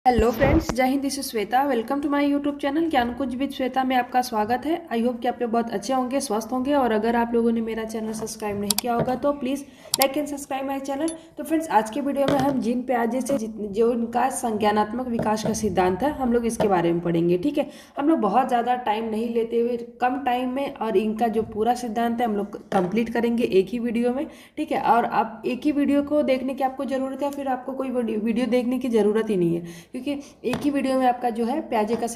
Hello friends, जय हिंद। This is Shweta. Welcome to my YouTube channel Gyan Kunj with Shweta में आपका स्वागत है। आई होप कि आप लोग बहुत अच्छे होंगे, स्वस्थ होंगे। और अगर आप लोगों ने मेरा चैनल सब्सक्राइब नहीं किया होगा तो please like and subscribe my channel. तो फ्रेंड्स, आज के वीडियो में हम जीन पियाजे से जो इनका संज्ञानात्मक विकास का सिद्धांत है, हम लोग इसके बारे में पढ़ेंगे। ठीक है, हम लोग बहुत ज़्यादा टाइम नहीं लेते हुए कम टाइम में और इनका जो पूरा सिद्धांत है हम लोग कंप्लीट करेंगे एक ही वीडियो में। ठीक है, और आप एक ही वीडियो को देखने की आपको ज़रूरत है, फिर आपको कोई वीडियो देखने की ज़रूरत ही नहीं है, क्योंकि एक ही वीडियो में आपका जो है प्याजे का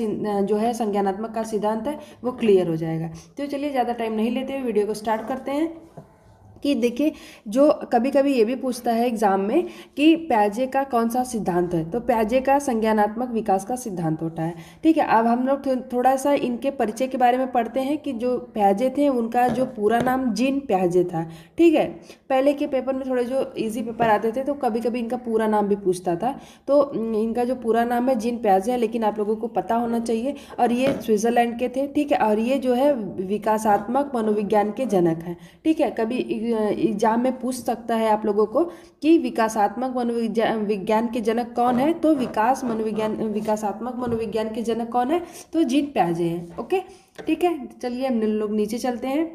जो है संज्ञानात्मक का सिद्धांत है वो क्लियर हो जाएगा। तो चलिए ज़्यादा टाइम नहीं लेते हुए वीडियो को स्टार्ट करते हैं। कि देखिए, जो कभी कभी ये भी पूछता है एग्जाम में कि प्याजे का कौन सा सिद्धांत है, तो प्याजे का संज्ञानात्मक विकास का सिद्धांत होता है। ठीक है, अब हम लोग थोड़ा सा इनके परिचय के बारे में पढ़ते हैं कि जो प्याजे थे उनका जो पूरा नाम जीन प्याजे था। ठीक है, पहले के पेपर में थोड़े जो इजी पेपर आते थे तो कभी कभी इनका पूरा नाम भी पूछता था। तो इनका जो पूरा नाम है जीन प्याजे है, लेकिन आप लोगों को पता होना चाहिए। और ये स्विट्जरलैंड के थे। ठीक है, और ये जो है विकासात्मक मनोविज्ञान के जनक हैं। ठीक है, कभी एग्जाम में पूछ सकता है आप लोगों को कि विकासात्मक मनोविज्ञान के जनक कौन है, तो विकासात्मक मनोविज्ञान के जनक कौन है, तो जीन प्याजे हैं। ओके, ठीक है, चलिए हम लोग नीचे चलते हैं।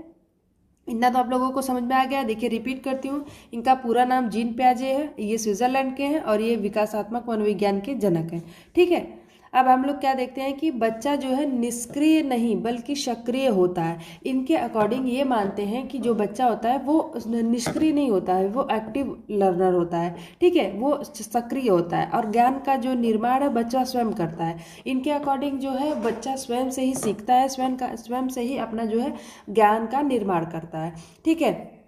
इतना तो आप लोगों को समझ में आ गया। देखिए, रिपीट करती हूँ, इनका पूरा नाम जीन प्याजे है, ये स्विट्जरलैंड के हैं और ये विकासात्मक मनोविज्ञान के जनक हैं। ठीक है, अब हम लोग क्या देखते हैं कि बच्चा जो है निष्क्रिय नहीं बल्कि सक्रिय होता है। इनके अकॉर्डिंग ये मानते हैं कि जो बच्चा होता है वो निष्क्रिय नहीं होता है, वो एक्टिव लर्नर होता है। ठीक है, वो सक्रिय होता है और ज्ञान का जो निर्माण है बच्चा स्वयं करता है। इनके अकॉर्डिंग जो है बच्चा स्वयं से ही सीखता है, स्वयं से ही अपना जो है ज्ञान का निर्माण करता है। ठीक है,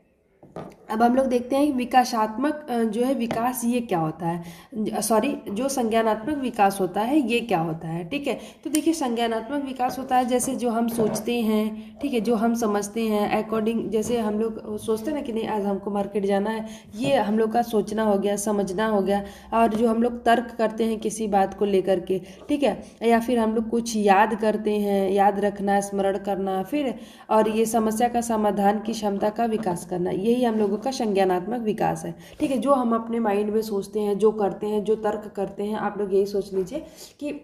अब हम लोग देखते हैं विकासात्मक जो है विकास ये क्या होता है, सॉरी, जो संज्ञानात्मक विकास होता है ये क्या होता है। ठीक है, तो देखिए, संज्ञानात्मक विकास होता है जैसे जो हम सोचते हैं। ठीक है, जो हम समझते हैं अकॉर्डिंग, जैसे हम लोग सोचते हैं ना कि नहीं आज हमको मार्केट जाना है, ये हम लोग का सोचना हो गया, समझना हो गया। और जो हम लोग तर्क करते हैं किसी बात को लेकर के, ठीक है, या फिर हम लोग कुछ याद करते हैं, याद रखना, स्मरण करना, फिर और ये समस्या का समाधान की क्षमता का विकास करना, यही हम लोगों का संज्ञानात्मक विकास है। ठीक है, जो हम अपने माइंड में सोचते हैं, जो करते हैं, जो तर्क करते हैं, आप लोग यही सोच लीजिए कि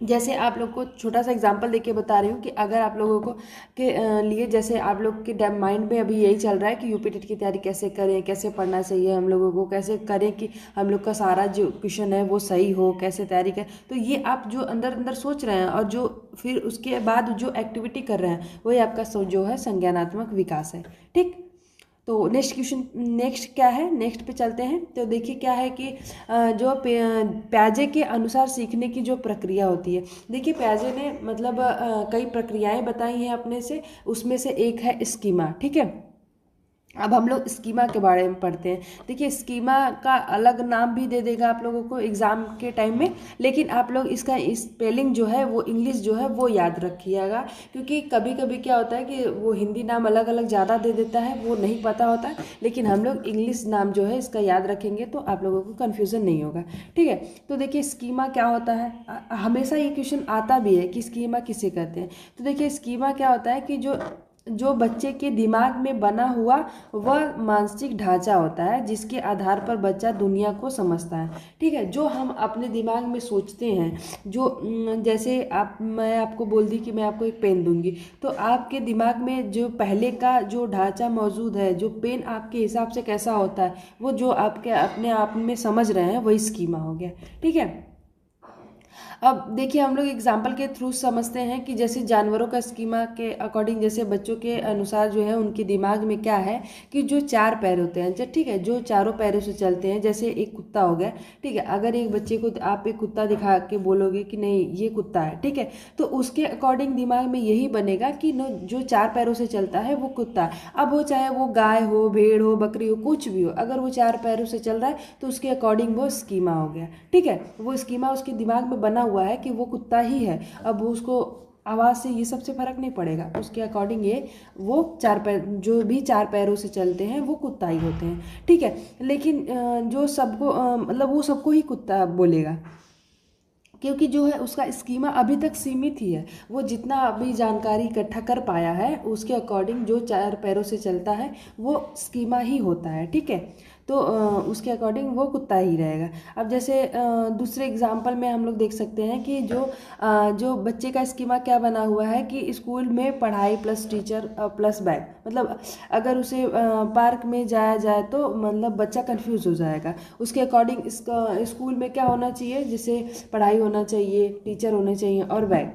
जैसे आप लोग को छोटा सा एग्जांपल देके बता रही हूँ कि अगर आप लोगों को के लिए, जैसे आप लोग के माइंड में अभी यही चल रहा है कि यूपी टेट की तैयारी कैसे करें, कैसे पढ़ना चाहिए हम लोगों को, कैसे करें कि हम लोग का सारा जो क्वेश्चन है वो सही हो, कैसे तैयारी करें। तो ये आप जो अंदर अंदर सोच रहे हैं और जो फिर उसके बाद जो एक्टिविटी कर रहे हैं वही आपका जो है संज्ञानात्मक विकास है। ठीक, तो नेक्स्ट क्वेश्चन, नेक्स्ट क्या है, नेक्स्ट पे चलते हैं। तो देखिए क्या है कि जो प्याजे के अनुसार सीखने की जो प्रक्रिया होती है। देखिए, प्याजे ने मतलब कई प्रक्रियाएं बताई हैं अपने से, उसमें से एक है स्कीमा। ठीक है, अब हम लोग स्कीमा के बारे में पढ़ते हैं। देखिए, स्कीमा का अलग नाम भी दे देगा आप लोगों को एग्जाम के टाइम में, लेकिन आप लोग इसका स्पेलिंग जो है वो इंग्लिश जो है वो याद रखिएगा, क्योंकि कभी कभी क्या होता है कि वो हिंदी नाम अलग अलग ज़्यादा दे देता है, वो नहीं पता होता है। लेकिन हम लोग इंग्लिश नाम जो है इसका याद रखेंगे तो आप लोगों को कन्फ्यूज़न नहीं होगा। ठीक है, तो देखिए स्कीमा क्या होता है, हमेशा ये क्वेश्चन आता भी है कि स्कीमा किसे कहते हैं। तो देखिए, स्कीमा क्या होता है कि जो बच्चे के दिमाग में बना हुआ वह मानसिक ढांचा होता है जिसके आधार पर बच्चा दुनिया को समझता है। ठीक है, जो हम अपने दिमाग में सोचते हैं, जो जैसे मैं आपको बोल दी कि मैं आपको एक पेन दूंगी, तो आपके दिमाग में जो पहले का जो ढांचा मौजूद है, जो पेन आपके हिसाब से कैसा होता है, वो जो आपके अपने आप में समझ रहे हैं वही स्कीमा हो गया। ठीक है, अब देखिए, हम लोग एग्जाम्पल के थ्रू समझते हैं कि जैसे जानवरों का स्कीमा के अकॉर्डिंग, जैसे बच्चों के अनुसार जो है उनके दिमाग में क्या है कि जो चार पैर होते हैं, ठीक है, जो चारों पैरों से चलते हैं, जैसे एक कुत्ता हो गया। ठीक है, अगर एक बच्चे को आप एक कुत्ता दिखा के बोलोगे कि नहीं ये कुत्ता है, ठीक है, तो उसके अकॉर्डिंग दिमाग में यही बनेगा कि जो चार पैरों से चलता है वो कुत्ता है। अब वो चाहे वो गाय हो, भेड़ हो, बकरी हो, कुछ भी हो, अगर वो चार पैरों से चल रहा है तो उसके अकॉर्डिंग वो स्कीमा हो गया। ठीक है, वो स्कीमा उसके दिमाग में बना हुआ है कि वो कुत्ता ही है। अब उसको आवाज़ से ये सबसे फर्क नहीं पड़ेगा, उसके अकॉर्डिंग ये वो चार पैर, जो भी चार पैरों से चलते हैं वो कुत्ता ही होते हैं। ठीक है, लेकिन जो सबको मतलब वो सबको ही कुत्ता बोलेगा, क्योंकि जो है उसका स्कीमा अभी तक सीमित ही है। वो जितना अभी जानकारी इकट्ठा कर पाया है उसके अकॉर्डिंग जो चार पैरों से चलता है वो स्कीमा ही होता है। ठीक है, तो उसके अकॉर्डिंग वो कुत्ता ही रहेगा। अब जैसे दूसरे एग्जाम्पल में हम लोग देख सकते हैं कि जो बच्चे का स्कीमा क्या बना हुआ है कि स्कूल में पढ़ाई प्लस टीचर प्लस बैग, मतलब अगर उसे पार्क में जाया जाए तो मतलब बच्चा कंफ्यूज हो जाएगा। उसके अकॉर्डिंग स्कूल में क्या होना चाहिए, जैसे पढ़ाई होना चाहिए, टीचर होने चाहिए और बैग,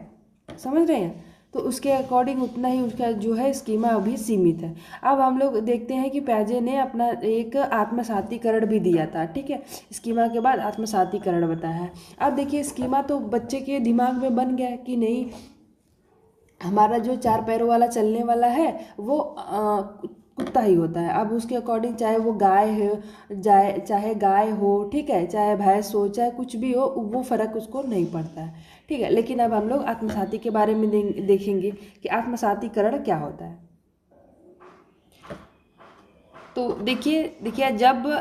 समझ रहे हैं। तो उसके अकॉर्डिंग उतना ही उसका जो है स्कीमा अभी सीमित है। अब हम लोग देखते हैं कि पियाजे ने अपना एक आत्मसातीकरण भी दिया था, ठीक है। स्कीमा के बाद आत्मसातीकरण बताया है। अब देखिए स्कीमा तो बच्चे के दिमाग में बन गया कि नहीं, हमारा जो 4 पैरों वाला चलने वाला है वो कुत्ता ही होता है। अब उसके अकॉर्डिंग चाहे वो गाय हो, चाहे गाय हो, ठीक है, चाहे भैंस हो, चाहे कुछ भी हो, वो फर्क उसको नहीं पड़ता है, ठीक है। लेकिन अब हम लोग आत्मसाती के बारे में देखेंगे कि आत्मसातीकरण क्या होता है। तो देखिए जब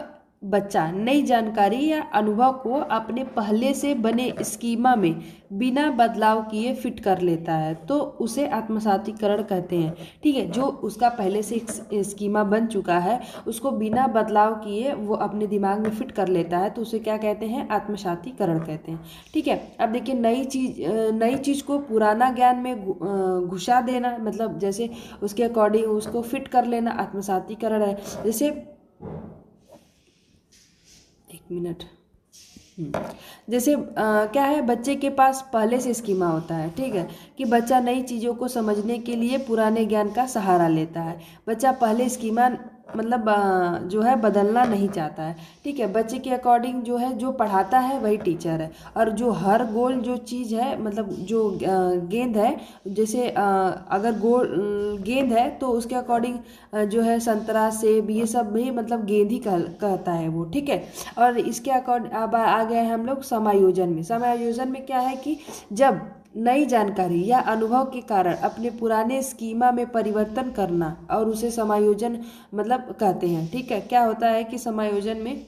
बच्चा नई जानकारी या अनुभव को अपने पहले से बने स्कीमा में बिना बदलाव किए फिट कर लेता है तो उसे आत्मसातीकरण कहते हैं, ठीक है। जो उसका पहले से एक स्कीमा बन चुका है उसको बिना बदलाव किए वो अपने दिमाग में फिट कर लेता है तो उसे क्या कहते हैं, आत्मसातीकरण कहते हैं, ठीक है। अब देखिए नई चीज़ को पुराना ज्ञान में घुसा देना, मतलब जैसे उसके अकॉर्डिंग उसको फिट कर लेना आत्मसातीकरण है। जैसे एक मिनट, जैसे क्या है, बच्चे के पास पहले से स्कीमा होता है, ठीक है, कि बच्चा नई चीज़ों को समझने के लिए पुराने ज्ञान का सहारा लेता है। बच्चा पहले स्कीमा मतलब जो है बदलना नहीं चाहता है, ठीक है। बच्चे के अकॉर्डिंग जो है जो पढ़ाता है वही टीचर है, और जो हर गोल जो चीज़ है, मतलब जो गेंद है, जैसे अगर गोल गेंद है तो उसके अकॉर्डिंग जो है संतरा सेब ये सब भी मतलब गेंद ही कहता है वो, ठीक है। और इसके अकॉर्डिंग अब आ गए हम लोग समायोजन में। समायोजन में क्या है कि जब नई जानकारी या अनुभव के कारण अपने पुराने स्कीमा में परिवर्तन करना और उसे समायोजन मतलब कहते हैं, ठीक है। क्या होता है कि समायोजन में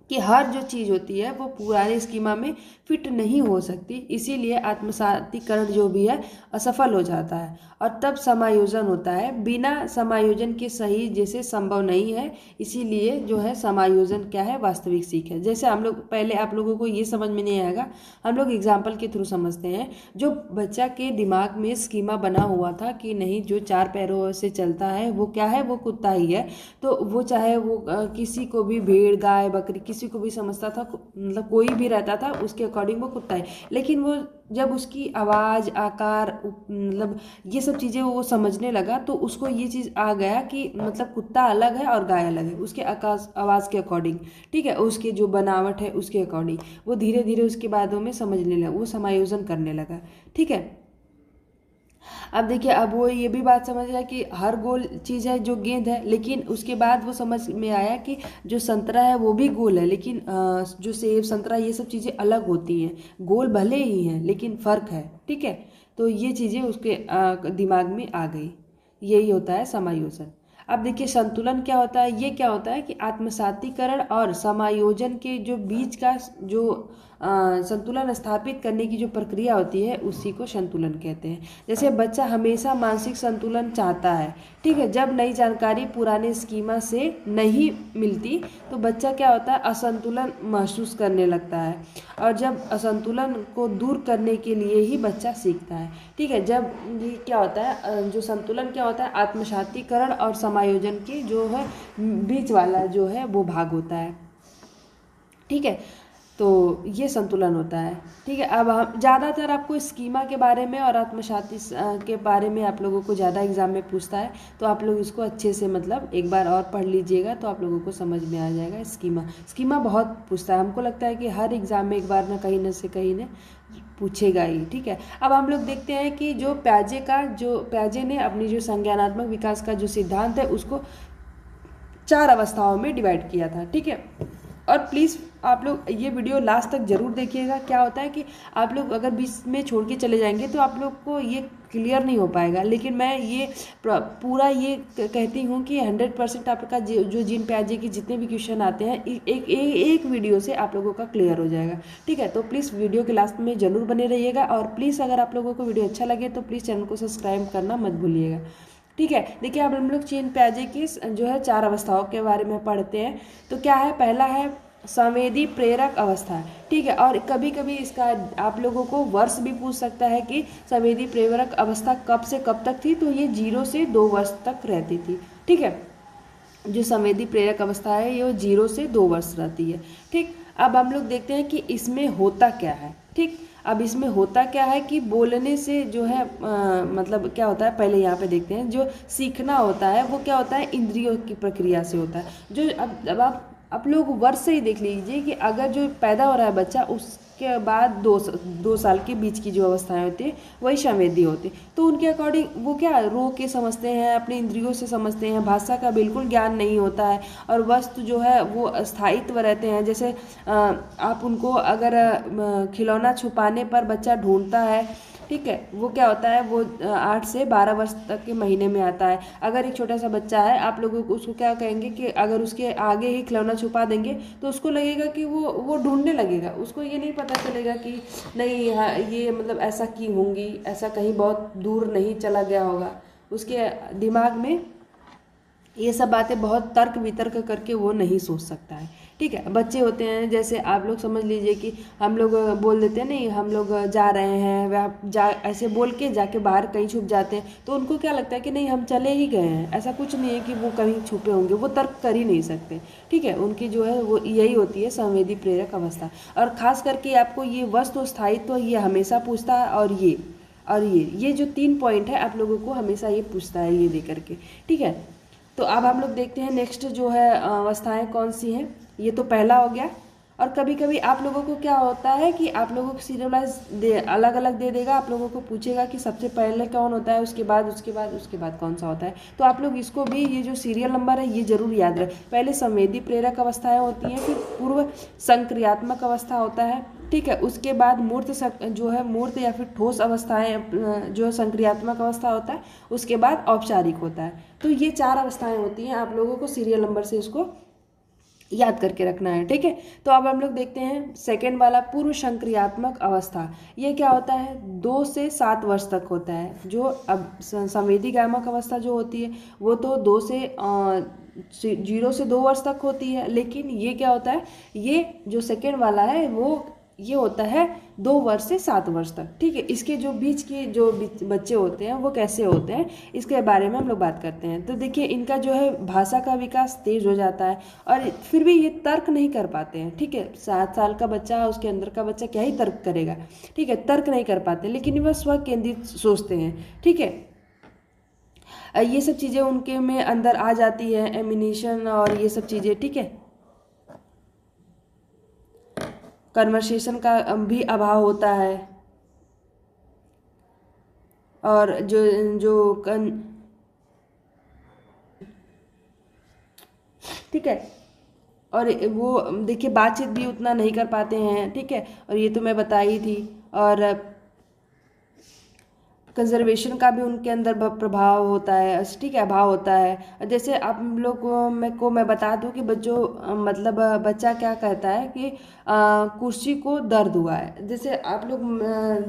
कि हर जो चीज़ होती है वो पुराने स्कीमा में फिट नहीं हो सकती, इसीलिए आत्मसातीकरण जो भी है असफल हो जाता है और तब समायोजन होता है। बिना समायोजन के सही जैसे संभव नहीं है, इसीलिए जो है समायोजन क्या है, वास्तविक सीख है। जैसे हम लोग पहले आप लोगों को ये समझ में नहीं आएगा, हम लोग एग्जाम्पल के थ्रू समझते हैं। जो बच्चा के दिमाग में स्कीमा बना हुआ था कि नहीं जो 4 पैरों से चलता है वो क्या है, वो कुत्ता ही है, तो वो चाहे वो किसी को भी भेड़ गाय बकरी किसी को भी समझता था, मतलब कोई भी रहता था उसके अकॉर्डिंग वो कुत्ता है। लेकिन वो जब उसकी आवाज़ आकार मतलब ये सब चीज़ें वो समझने लगा तो उसको ये चीज़ आ गया कि मतलब कुत्ता अलग है और गाय अलग है उसके आवाज़ के अकॉर्डिंग, ठीक है, उसके जो बनावट है उसके अकॉर्डिंग वो धीरे धीरे उसके बादों में समझने लगा, वो समायोजन करने लगा, ठीक है। अब देखिए अब वो ये भी बात समझ गया कि हर गोल चीज़ है जो गेंद है, लेकिन उसके बाद वो समझ में आया कि जो संतरा है वो भी गोल है, लेकिन जो सेब संतरा ये सब चीज़ें अलग होती हैं, गोल भले ही हैं लेकिन फ़र्क है, ठीक है। तो ये चीज़ें उसके दिमाग में आ गई, यही होता है समायोजन। अब देखिए संतुलन क्या होता है, ये क्या होता है कि आत्मसातीकरण और समायोजन के जो बीच का जो संतुलन स्थापित करने की जो प्रक्रिया होती है उसी को संतुलन कहते हैं। जैसे बच्चा हमेशा मानसिक संतुलन चाहता है, ठीक है, जब नई जानकारी पुराने स्कीमा से नहीं मिलती तो बच्चा क्या होता है, असंतुलन महसूस करने लगता है, और जब असंतुलन को दूर करने के लिए ही बच्चा सीखता है, ठीक है। जब ये क्या होता है, जो संतुलन क्या होता है, आत्मसातीकरण और समायोजन की जो है बीच वाला जो है वो भाग होता है, ठीक है। तो ये संतुलन होता है, ठीक है। अब हम ज़्यादातर आपको स्कीमा के बारे में और आत्मसाती के बारे में आप लोगों को ज़्यादा एग्जाम में पूछता है, तो आप लोग इसको अच्छे से मतलब एक बार और पढ़ लीजिएगा तो आप लोगों को समझ में आ जाएगा। स्कीमा बहुत पूछता है, हमको लगता है कि हर एग्ज़ाम में एक बार ना कहीं न पूछेगा ही, ठीक है। अब हम लोग देखते हैं कि जो पियाजे ने अपनी जो संज्ञानात्मक विकास का जो सिद्धांत है उसको 4 अवस्थाओं में डिवाइड किया था, ठीक है। और प्लीज़ आप लोग ये वीडियो लास्ट तक ज़रूर देखिएगा। क्या होता है कि आप लोग अगर बीच में छोड़ के चले जाएंगे तो आप लोग को ये क्लियर नहीं हो पाएगा, लेकिन मैं ये पूरा ये कहती हूँ कि 100% आपका जो जीन पियाजे के जितने भी क्वेश्चन आते हैं एक वीडियो से आप लोगों का क्लियर हो जाएगा, ठीक है। तो प्लीज़ वीडियो के लास्ट में ज़रूर बने रहिएगा, और प्लीज़ अगर आप लोगों को वीडियो अच्छा लगे तो प्लीज़ चैनल को सब्सक्राइब करना मत भूलिएगा, ठीक है। देखिए अब हम लोग चीन प्याजे की जो है 4 अवस्थाओं के बारे में पढ़ते हैं। तो क्या है, पहला है संवेदी प्रेरक अवस्था, ठीक है। और कभी कभी इसका आप लोगों को वर्ष भी पूछ सकता है कि संवेदी प्रेरक अवस्था कब से कब तक थी, तो ये 0 से 2 वर्ष तक रहती थी, ठीक है। जो संवेदी प्रेरक अवस्था है ये 0 से 2 वर्ष रहती है, ठीक। अब हम लोग देखते हैं कि इसमें होता क्या है, ठीक। अब इसमें होता क्या है कि बोलने से जो है मतलब क्या होता है, पहले यहाँ पे देखते हैं। जो सीखना होता है वो क्या होता है, इंद्रियों की प्रक्रिया से होता है। जो अब आप लोग वर्ष से ही देख लीजिए कि अगर जो पैदा हो रहा है बच्चा, उसके बाद 2 साल के बीच की जो अवस्थाएं होती है वही संवेदी होती है। तो उनके अकॉर्डिंग वो क्या रो के समझते हैं, अपने इंद्रियों से समझते हैं, भाषा का बिल्कुल ज्ञान नहीं होता है, और वस्तु जो है वो स्थायित्व रहते हैं। जैसे आप उनको अगर खिलौना छुपाने पर बच्चा ढूंढता है, ठीक है, वो क्या होता है, वो 8 से 12 वर्ष तक के महीने में आता है। अगर एक छोटा सा बच्चा है, आप लोगों को उसको क्या कहेंगे कि अगर उसके आगे ही खिलौना छुपा देंगे तो उसको लगेगा कि वो ढूंढने लगेगा। उसको ये नहीं पता चलेगा कि नहीं, हाँ ये मतलब ऐसा की होंगी, ऐसा कहीं बहुत दूर नहीं चला गया होगा। उसके दिमाग में ये सब बातें बहुत तर्क वितर्क करके वो नहीं सोच सकता है, ठीक है। बच्चे होते हैं, जैसे आप लोग समझ लीजिए कि हम लोग बोल देते हैं नहीं हम लोग जा रहे हैं, वह जा ऐसे बोल के जाके बाहर कहीं छुप जाते हैं, तो उनको क्या लगता है कि नहीं हम चले ही गए हैं, ऐसा कुछ नहीं है कि वो कहीं छुपे होंगे। वो तर्क कर ही नहीं सकते, ठीक है। उनकी जो है वो यही होती है संवेदी प्रेरक अवस्था। और खास करके आपको ये वस्तु स्थायित्व ये हमेशा पूछता है, और ये जो 3 पॉइंट है आप लोगों को हमेशा ये पूछता है, ये दे करके, ठीक है। तो अब हम लोग देखते हैं नेक्स्ट जो है अवस्थाएं कौन सी हैं। ये तो पहला हो गया। और कभी कभी आप लोगों को क्या होता है कि आप लोगों को सीरियलाइज अलग अलग दे देगा, आप लोगों को पूछेगा कि सबसे पहले कौन होता है, उसके बाद कौन सा होता है। तो आप लोग इसको भी, ये जो सीरियल नंबर है ये जरूर याद रखें। पहले संवेदी प्रेरक अवस्थाएं होती हैं, फिर पूर्व संक्रियात्मक अवस्था होता है, ठीक है। उसके बाद मूर्त जो है मूर्त या फिर ठोस अवस्थाएं जो संक्रियात्मक अवस्था होता है, उसके बाद औपचारिक होता है। तो ये 4 अवस्थाएं होती हैं, आप लोगों को सीरियल नंबर से इसको याद करके रखना है, ठीक है। तो अब हम लोग देखते हैं सेकेंड वाला, पूर्व संक्रियात्मक अवस्था। ये क्या होता है, 2 से 7 वर्ष तक होता है। जो अब संवेदी गामक अवस्था जो होती है वो तो 0 से 2 वर्ष तक होती है, लेकिन ये क्या होता है, ये जो सेकेंड वाला है वो ये होता है 2 वर्ष से 7 वर्ष तक, ठीक है। इसके जो बीच के जो बच्चे होते हैं वो कैसे होते हैं, इसके बारे में हम लोग बात करते हैं। तो देखिए इनका जो है भाषा का विकास तेज हो जाता है, और फिर भी ये तर्क नहीं कर पाते हैं, ठीक है। 7 साल का बच्चा, उसके अंदर का बच्चा क्या ही तर्क करेगा, ठीक है, तर्क नहीं कर पाते, लेकिन वह स्व केंद्रित सोचते हैं, ठीक है। ये सब चीज़ें उनके में अंदर आ जाती है, एमिनेशन और ये सब चीज़ें, ठीक है। कन्वर्सेशन का भी अभाव होता है, और जो जो ठीक है। और वो देखिए बातचीत भी उतना नहीं कर पाते हैं, ठीक है। और ये तो मैं बता ही थी। और कंजर्वेशन का भी उनके अंदर प्रभाव होता है, ठीक है, अभाव होता है। जैसे आप लोग को मैं बता दूं कि बच्चों मतलब बच्चा क्या कहता है कि कुर्सी को दर्द हुआ है। जैसे आप लोग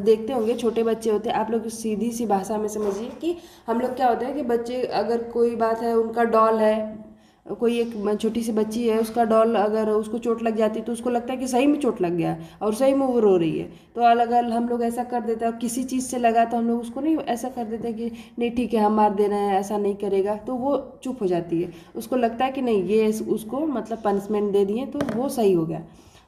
देखते होंगे छोटे बच्चे होते हैं, आप लोग सीधी सी भाषा में समझिए कि हम लोग क्या होता है कि बच्चे अगर कोई बात है, उनका डॉल है, कोई एक छोटी सी बच्ची है, उसका डॉल अगर उसको चोट लग जाती है तो उसको लगता है कि सही में चोट लग गया और सही में वो रो रही है। तो अलग अलग हम लोग ऐसा कर देते हैं, किसी चीज़ से लगा तो हम लोग उसको नहीं ऐसा कर देते हैं कि नहीं ठीक है हम मार दे रहे हैं, ऐसा नहीं करेगा, तो वो चुप हो जाती है। उसको लगता है कि नहीं ये उसको मतलब पनिशमेंट दे दिए तो वो सही हो गया।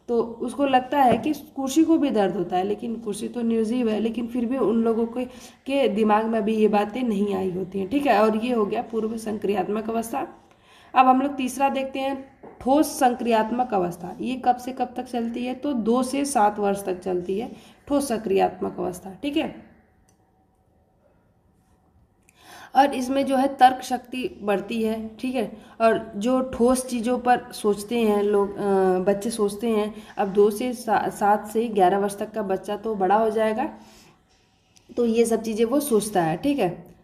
तो उसको लगता है कि कुर्सी को भी दर्द होता है, लेकिन कुर्सी तो निर्जीव है, लेकिन फिर भी उन लोगों के दिमाग में अभी ये बातें नहीं आई होती हैं, ठीक है। और ये हो गया पूर्व संक्रियात्मक अवस्था। अब हम लोग तीसरा देखते हैं, ठोस संक्रियात्मक अवस्था। ये कब से कब तक चलती है, तो 2 से 7 वर्ष तक चलती है ठोस संक्रियात्मक अवस्था, ठीक है। और इसमें जो है तर्क शक्ति बढ़ती है, ठीक है। और जो ठोस चीज़ों पर सोचते हैं लोग, बच्चे सोचते हैं। अब 2 से 7 से 11 वर्ष तक का बच्चा तो बड़ा हो जाएगा, तो ये सब चीज़ें वो सोचता है, ठीक है।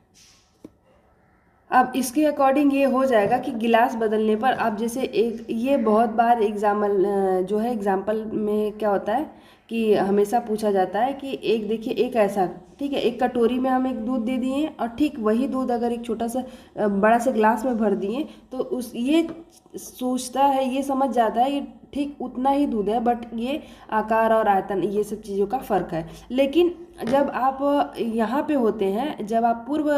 अब इसके अकॉर्डिंग ये हो जाएगा कि गिलास बदलने पर आप जैसे एक, ये बहुत बार एग्जाम्पल जो है एग्जाम्पल में क्या होता है कि हमेशा पूछा जाता है कि एक देखिए एक ऐसा, ठीक है, एक कटोरी में हम एक दूध दे दिए और ठीक वही दूध अगर एक छोटा सा बड़ा सा ग्लास में भर दिए तो उस ये सोचता है, ये समझ जाता है ये ठीक उतना ही दूध है, बट ये आकार और आयतन ये सब चीज़ों का फ़र्क है। लेकिन जब आप यहाँ पे होते हैं, जब आप पूर्व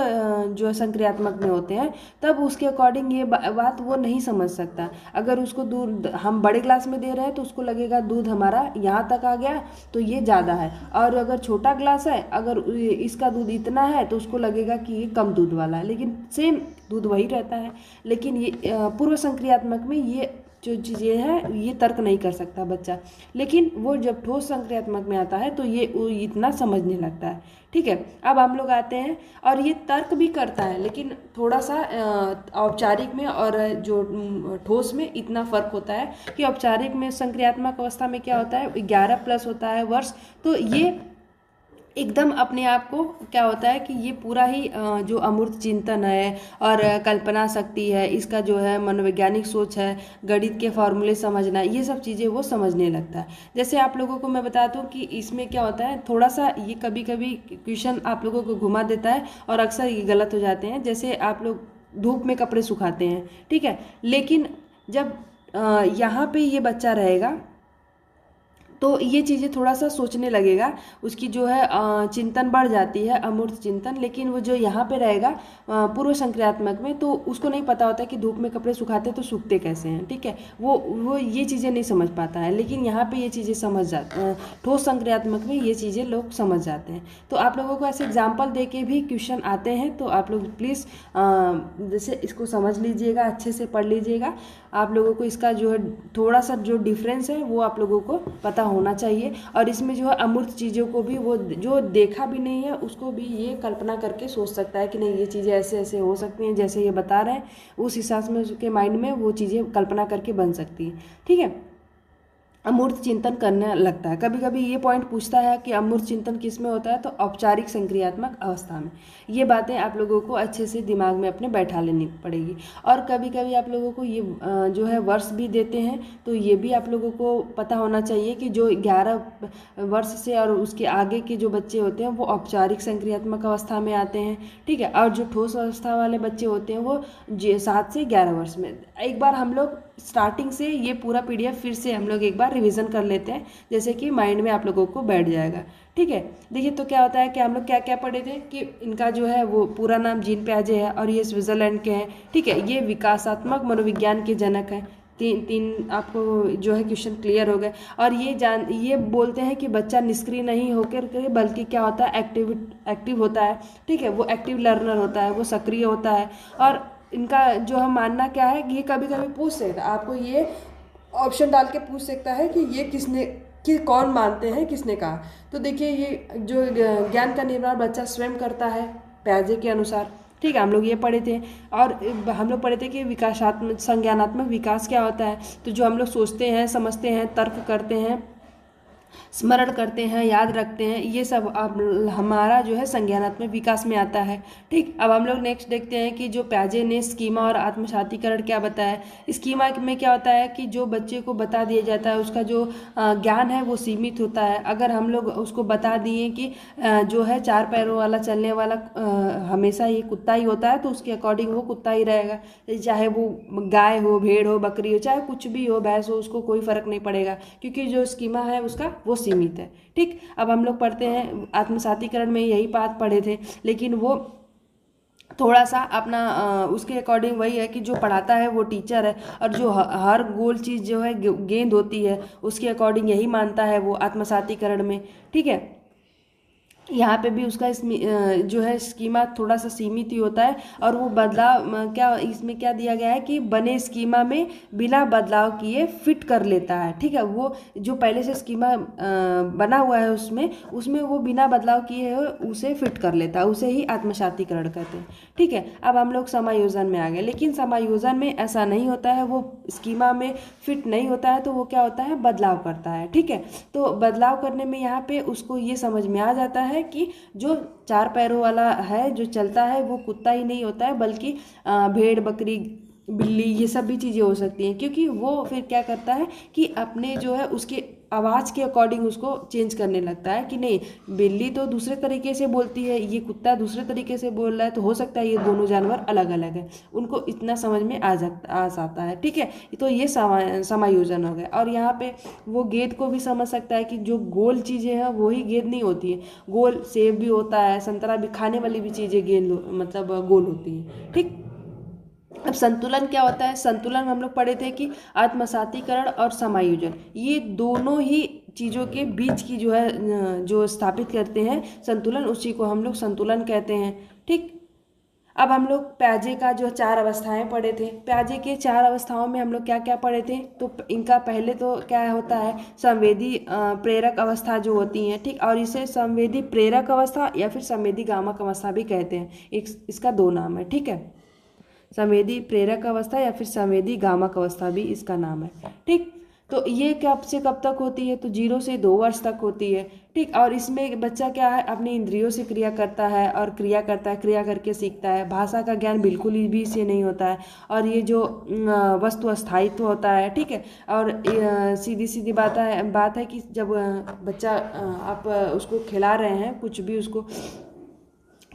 जो है संक्रियात्मक में होते हैं, तब उसके अकॉर्डिंग ये बात वो नहीं समझ सकता। अगर उसको दूध हम बड़े ग्लास में दे रहे हैं तो उसको लगेगा दूध हमारा यहाँ तक आ गया तो ये ज़्यादा है, और अगर छोटा ग्लास है, अगर इसका दूध इतना है तो उसको लगेगा कि ये कम दूध वाला है, लेकिन सेम दूध वही रहता है। लेकिन ये पूर्व संक्रियात्मक में ये जो चीज़ें हैं ये तर्क नहीं कर सकता बच्चा, लेकिन वो जब ठोस संक्रियात्मक में आता है तो ये इतना समझने लगता है। ठीक है, अब हम लोग आते हैं, और ये तर्क भी करता है लेकिन थोड़ा सा औपचारिक में और जो ठोस में इतना फर्क होता है कि औपचारिक में संक्रियात्मक अवस्था में क्या होता है 11+ होता है वर्ष, तो ये एकदम अपने आप को क्या होता है कि ये पूरा ही जो अमूर्त चिंतन है और कल्पना शक्ति है, इसका जो है मनोवैज्ञानिक सोच है, गणित के फॉर्मूले समझना, ये सब चीज़ें वो समझने लगता है। जैसे आप लोगों को मैं बता दूं कि इसमें क्या होता है, थोड़ा सा ये कभी कभी क्वेश्चन आप लोगों को घुमा देता है और अक्सर ये गलत हो जाते हैं। जैसे आप लोग धूप में कपड़े सुखाते हैं, ठीक है, लेकिन जब यहाँ पे ये बच्चा रहेगा तो ये चीज़ें थोड़ा सा सोचने लगेगा, उसकी जो है चिंतन बढ़ जाती है, अमूर्त चिंतन। लेकिन वो जो यहाँ पे रहेगा पूर्व संक्रियात्मक में, तो उसको नहीं पता होता है कि धूप में कपड़े सुखाते तो सूखते कैसे हैं, ठीक है, वो ये चीज़ें नहीं समझ पाता है। लेकिन यहाँ पे ये चीज़ें समझ जाते हैं, ठोस संक्रियात्मक में ये चीज़ें लोग समझ जाते हैं। तो आप लोगों को ऐसे एग्जाम्पल दे के भी क्वेश्चन आते हैं, तो आप लोग प्लीज़ जैसे इसको समझ लीजिएगा, अच्छे से पढ़ लीजिएगा। आप लोगों को इसका जो है थोड़ा सा जो डिफरेंस है वो आप लोगों को पता होना चाहिए। और इसमें जो है अमूर्त चीज़ों को भी, वो जो देखा भी नहीं है उसको भी ये कल्पना करके सोच सकता है कि नहीं ये चीज़ें ऐसे ऐसे हो सकती हैं, जैसे ये बता रहे हैं उस हिसाब से उसके माइंड में वो चीज़ें कल्पना करके बन सकती हैं। ठीक है, अमूर्त चिंतन करने लगता है। कभी कभी ये पॉइंट पूछता है कि अमूर्त चिंतन किस में होता है, तो औपचारिक संक्रियात्मक अवस्था में। ये बातें आप लोगों को अच्छे से दिमाग में अपने बैठा लेनी पड़ेगी। और कभी कभी आप लोगों को ये जो है वर्ष भी देते हैं, तो ये भी आप लोगों को पता होना चाहिए कि जो 11 वर्ष से और उसके आगे के जो बच्चे होते हैं वो औपचारिक संक्रियात्मक अवस्था में आते हैं। ठीक है, और जो ठोस अवस्था वाले बच्चे होते हैं वो 7 से 11 वर्ष में। एक बार हम लोग स्टार्टिंग से ये पूरा PDF फिर से हम लोग एक बार रिवीजन कर लेते हैं, जैसे कि माइंड में आप लोगों को बैठ जाएगा। ठीक है, देखिए तो क्या होता है कि हम लोग क्या क्या पढ़े थे कि इनका जो है वो पूरा नाम जीन पियाजे है और ये स्विट्जरलैंड के हैं। ठीक है, ये विकासात्मक मनोविज्ञान के जनक हैं। तीन आपको जो है क्वेश्चन क्लियर हो गए। और ये बोलते हैं कि बच्चा निष्क्रिय नहीं होकर के बल्कि क्या होता है एक्टिव होता है। ठीक है, वो एक्टिव लर्नर होता है, वो सक्रिय होता है। और इनका जो है मानना क्या है कि ये कभी कभी पूछ सकता है, आपको ये ऑप्शन डाल के पूछ सकता है कि ये कि कौन मानते हैं, किसने कहा। तो देखिए ये जो ज्ञान का निर्माण बच्चा स्वयं करता है पियाजे के अनुसार। ठीक है, हम लोग ये पढ़े थे। और हम लोग पढ़े थे कि विकासात्मक संज्ञानात्मक विकास क्या होता है। तो जो हम लोग सोचते हैं, समझते हैं, तर्क करते हैं, स्मरण करते हैं, याद रखते हैं, ये सब अब हमारा जो है संज्ञानात्मक विकास में आता है। ठीक, अब हम लोग नेक्स्ट देखते हैं कि जो पियाजे ने स्कीमा और आत्मसातीकरण क्या बताया। स्कीमा में क्या होता है कि जो बच्चे को बता दिया जाता है उसका जो ज्ञान है वो सीमित होता है। अगर हम लोग उसको बता दिए कि जो है 4 पैरों वाला चलने वाला हमेशा ये कुत्ता ही होता है, तो उसके अकॉर्डिंग वो कुत्ता ही रहेगा। चाहे वो गाय हो, भेड़ हो, बकरी हो, चाहे कुछ भी हो, भैंस हो, उसको कोई फर्क नहीं पड़ेगा, क्योंकि जो स्कीमा है उसका वो सीमित है। ठीक, अब हम लोग पढ़ते हैं आत्मसातीकरण में यही बात पढ़े थे, लेकिन वो थोड़ा सा अपना उसके अकॉर्डिंग वही है कि जो पढ़ाता है वो टीचर है, और जो हर गोल चीज़ जो है गेंद होती है उसके अकॉर्डिंग यही मानता है वो आत्मसातीकरण में। ठीक है, यहाँ पे भी उसका जो है स्कीमा थोड़ा सा सीमित ही होता है। और वो बदलाव क्या इसमें क्या दिया गया है कि बने स्कीमा में बिना बदलाव किए फिट कर लेता है। ठीक है, वो जो पहले से स्कीमा बना हुआ है उसमें वो बिना बदलाव किए उसे फिट कर लेता है, उसे ही आत्मसातीकरण कहते हैं। ठीक है, अब हम लोग समायोजन में आ गए, लेकिन समायोजन में ऐसा नहीं होता है, वो स्कीमा में फिट नहीं होता है, तो वो क्या होता है बदलाव करता है। ठीक है, तो बदलाव करने में यहाँ पे उसको ये समझ में आ जाता है कि जो 4 पैरों वाला है जो चलता है वो कुत्ता ही नहीं होता है, बल्कि भेड़, बकरी, बिल्ली, ये सब भी चीज़ें हो सकती हैं। क्योंकि वो फिर क्या करता है कि अपने जो है उसके आवाज़ के अकॉर्डिंग उसको चेंज करने लगता है कि नहीं, बिल्ली तो दूसरे तरीके से बोलती है, ये कुत्ता दूसरे तरीके से बोल रहा है, तो हो सकता है ये दोनों जानवर अलग अलग है। उनको इतना समझ में आ जाता है। ठीक है, तो ये समायोजन हो गया। और यहाँ पे वो गेंद को भी समझ सकता है कि जो गोल चीज़ें हैं वही गेंद नहीं होती है, गोल सेब भी होता है, संतरा भी, खाने वाली भी चीज़ें गेंद मतलब गोल होती है। ठीक, अब संतुलन क्या होता है? संतुलन हम लोग पढ़े थे कि आत्मसातीकरण और समायोजन, ये दोनों ही चीज़ों के बीच की जो है जो स्थापित करते हैं संतुलन, उसी को हम लोग संतुलन कहते हैं। ठीक, अब हम लोग प्याजे का जो 4 अवस्थाएं पढ़े थे, प्याजे के 4 अवस्थाओं में हम लोग क्या क्या पढ़े थे? तो इनका पहले तो क्या होता है, संवेदी प्रेरक अवस्था जो होती हैं। ठीक, और इसे संवेदी प्रेरक अवस्था या फिर संवेदी गामक अवस्था भी कहते हैं। इसका 2 नाम है। ठीक है, संवेदी प्रेरक अवस्था या फिर संवेदी गामक अवस्था भी इसका नाम है। ठीक, तो ये कब से कब तक होती है? तो 0 से 2 वर्ष तक होती है। ठीक, और इसमें बच्चा क्या है, अपनी इंद्रियों से क्रिया करता है और क्रिया करता है, क्रिया करके सीखता है। भाषा का ज्ञान बिल्कुल भी इसे नहीं होता है। और ये जो वस्तु अस्थायित्व होता है, ठीक है, और सीधी सीधी बात है कि जब बच्चा आप उसको खिला रहे हैं, कुछ भी उसको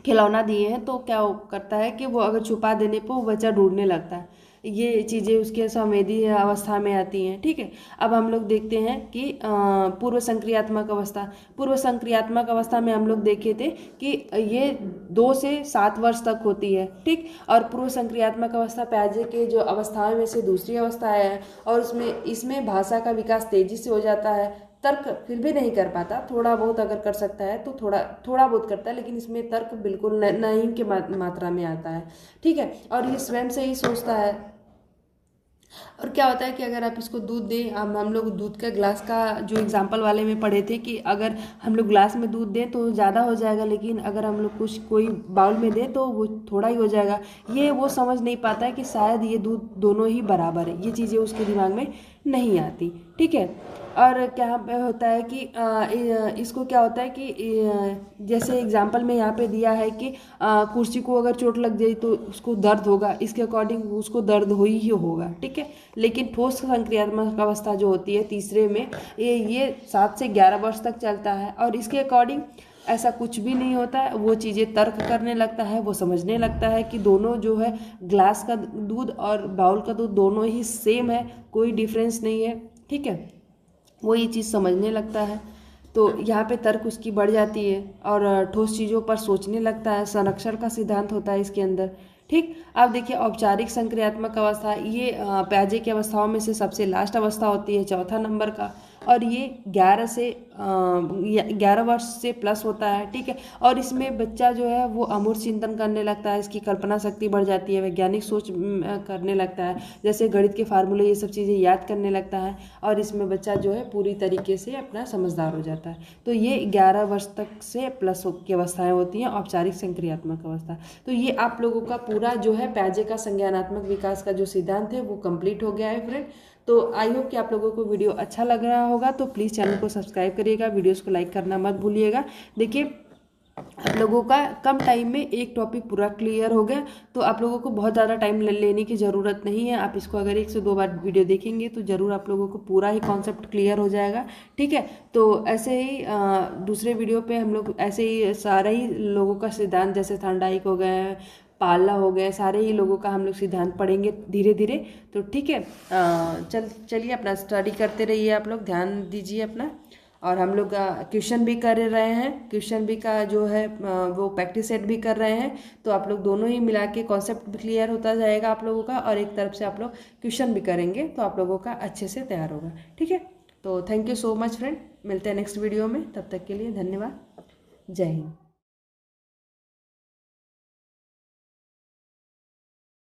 खिलौना दिए हैं, तो क्या करता है कि वो अगर छुपा देने पर वो बच्चा ढूंढने लगता है। ये चीज़ें उसके संवेदी अवस्था में आती हैं। ठीक है, अब हम लोग देखते हैं कि पूर्व संक्रियात्मक अवस्था। पूर्व संक्रियात्मक अवस्था में हम लोग देखे थे कि ये 2 से 7 वर्ष तक होती है। ठीक, और पूर्व संक्रियात्मक अवस्था प्याजे के जो अवस्थाओं में से दूसरी अवस्था है, और इसमें भाषा का विकास तेजी से हो जाता है। तर्क फिर भी नहीं कर पाता, थोड़ा बहुत अगर कर सकता है तो थोड़ा बहुत करता है, लेकिन इसमें तर्क बिल्कुल नहीं के मात्रा में आता है। ठीक है, और ये स्वयं से ही सोचता है। और क्या होता है कि अगर आप इसको दूध दें, हम लोग दूध का ग्लास का जो एग्जाम्पल वाले में पढ़े थे कि अगर हम लोग ग्लास में दूध दें तो ज़्यादा हो जाएगा, लेकिन अगर हम लोग कोई बाउल में दें तो वो थोड़ा ही हो जाएगा। ये वो समझ नहीं पाता है कि शायद ये दूध दोनों ही बराबर है, ये चीज़ें उसके दिमाग में नहीं आती। ठीक है, और क्या होता है कि इसको क्या होता है कि जैसे एग्जाम्पल में यहाँ पे दिया है कि कुर्सी को अगर चोट लग जाए तो उसको दर्द होगा, इसके अकॉर्डिंग उसको दर्द हो ही होगा। ठीक है, लेकिन ठोस संक्रियात्मक अवस्था जो होती है तीसरे में, ये 7 से 11 वर्ष तक चलता है, और इसके अकॉर्डिंग ऐसा कुछ भी नहीं होता है। वो चीज़ें तर्क करने लगता है, वो समझने लगता है कि दोनों जो है ग्लास का दूध और बाउल का दूध दोनों ही सेम है, कोई डिफरेंस नहीं है। ठीक है, वो ये चीज़ समझने लगता है, तो यहाँ पे तर्क उसकी बढ़ जाती है और ठोस चीज़ों पर सोचने लगता है। संरक्षण का सिद्धांत होता है इसके अंदर। ठीक, अब देखिए औपचारिक संक्रियात्मक अवस्था, ये प्याजे की अवस्थाओं में से सबसे लास्ट अवस्था होती है, 4था नंबर का, और ये 11 वर्ष से प्लस होता है। ठीक है, और इसमें बच्चा जो है वो अमूर्त चिंतन करने लगता है, इसकी कल्पना शक्ति बढ़ जाती है, वैज्ञानिक सोच करने लगता है, जैसे गणित के फार्मूले, ये सब चीज़ें याद करने लगता है, और इसमें बच्चा जो है पूरी तरीके से अपना समझदार हो जाता है। तो ये 11 वर्ष तक से प्लस की अवस्थाएं होती हैं, औपचारिक संक्रियात्मक अवस्था। तो ये आप लोगों का पूरा जो है प्याजे का संज्ञानात्मक विकास का जो सिद्धांत है वो कंप्लीट हो गया है फ्रेंड। तो आई होप कि आप लोगों को वीडियो अच्छा लग रहा होगा, तो प्लीज़ चैनल को सब्सक्राइब करिएगा, वीडियोस को लाइक करना मत भूलिएगा। देखिए आप लोगों का कम टाइम में एक टॉपिक पूरा क्लियर हो गया, तो आप लोगों को बहुत ज़्यादा टाइम लेने की ज़रूरत नहीं है। आप इसको अगर 1 से 2 बार वीडियो देखेंगे तो ज़रूर आप लोगों को पूरा ही कॉन्सेप्ट क्लियर हो जाएगा। ठीक है, तो ऐसे ही दूसरे वीडियो पे हम लोग ऐसे ही सारे ही लोगों का सिद्धांत, जैसे थॉर्नडाइक हो गए, पाला हो गए, सारे ही लोगों का हम लोग सिद्धांत पढ़ेंगे धीरे धीरे। तो ठीक है, चलिए अपना स्टडी करते रहिए, आप लोग ध्यान दीजिए अपना। और हम लोग क्वेश्चन भी कर रहे हैं, क्वेश्चन भी का जो है वो प्रैक्टिस सेट भी कर रहे हैं, तो आप लोग दोनों ही मिला के कॉन्सेप्ट भी क्लियर होता जाएगा आप लोगों का, और एक तरफ से आप लोग क्वेश्चन भी करेंगे तो आप लोगों का अच्छे से तैयार होगा। ठीक है, तो thank you so much friend, मिलते हैं नेक्स्ट वीडियो में, तब तक के लिए धन्यवाद, जय हिंद।